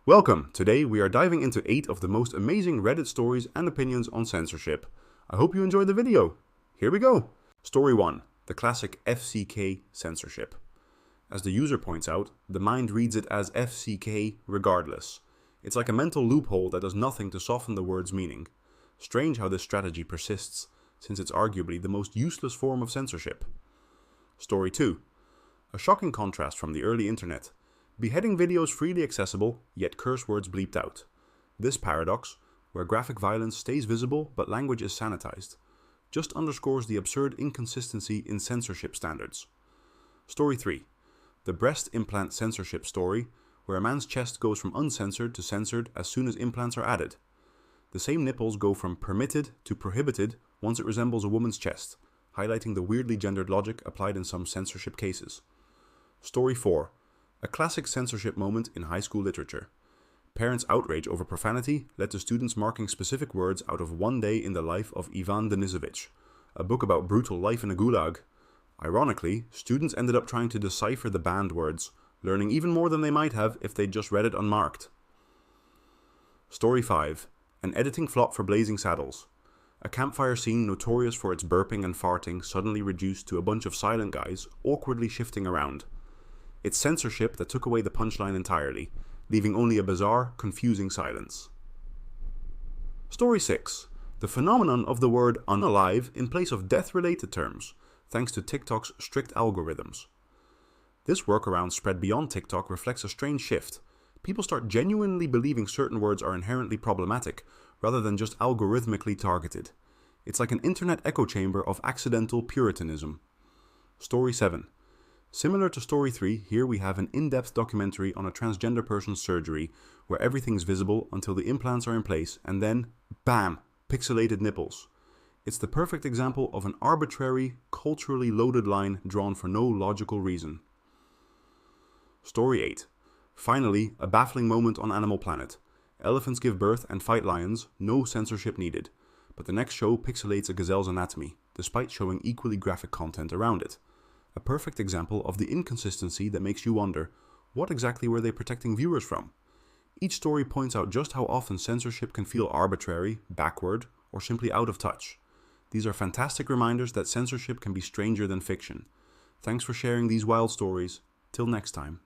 Welcome! Today we are diving into 8 of the most amazing Reddit stories and opinions on censorship. I hope you enjoyed the video. Here we go! Story 1. The classic FCK censorship. As the user points out, the mind reads it as FCK regardless. It's like a mental loophole that does nothing to soften the word's meaning. Strange how this strategy persists, since it's arguably the most useless form of censorship. Story 2. A shocking contrast from the early internet. Beheading videos freely accessible, yet curse words bleeped out. This paradox, where graphic violence stays visible but language is sanitized, just underscores the absurd inconsistency in censorship standards. Story 3. The breast implant censorship story, where a man's chest goes from uncensored to censored as soon as implants are added. The same nipples go from permitted to prohibited once it resembles a woman's chest, highlighting the weirdly gendered logic applied in some censorship cases. Story 4. A classic censorship moment in high school literature. Parents' outrage over profanity led to students marking specific words out of One Day in the Life of Ivan Denisovich, a book about brutal life in a gulag. Ironically, students ended up trying to decipher the banned words, learning even more than they might have if they'd just read it unmarked. Story 5. An editing flop for Blazing Saddles. A campfire scene notorious for its burping and farting suddenly reduced to a bunch of silent guys awkwardly shifting around. It's censorship that took away the punchline entirely, leaving only a bizarre, confusing silence. Story 6. The phenomenon of the word unalive in place of death-related terms, thanks to TikTok's strict algorithms. This workaround spread beyond TikTok reflects a strange shift. People start genuinely believing certain words are inherently problematic, rather than just algorithmically targeted. It's like an internet echo chamber of accidental puritanism. Story 7. Similar to Story 3, here we have an in-depth documentary on a transgender person's surgery, where everything's visible until the implants are in place, and then, bam, pixelated nipples. It's the perfect example of an arbitrary, culturally loaded line drawn for no logical reason. Story 8. Finally, a baffling moment on Animal Planet. Elephants give birth and fight lions, no censorship needed. But the next show pixelates a gazelle's anatomy, despite showing equally graphic content around it. A perfect example of the inconsistency that makes you wonder, what exactly were they protecting viewers from? Each story points out just how often censorship can feel arbitrary, backward, or simply out of touch. These are fantastic reminders that censorship can be stranger than fiction. Thanks for sharing these wild stories. Till next time.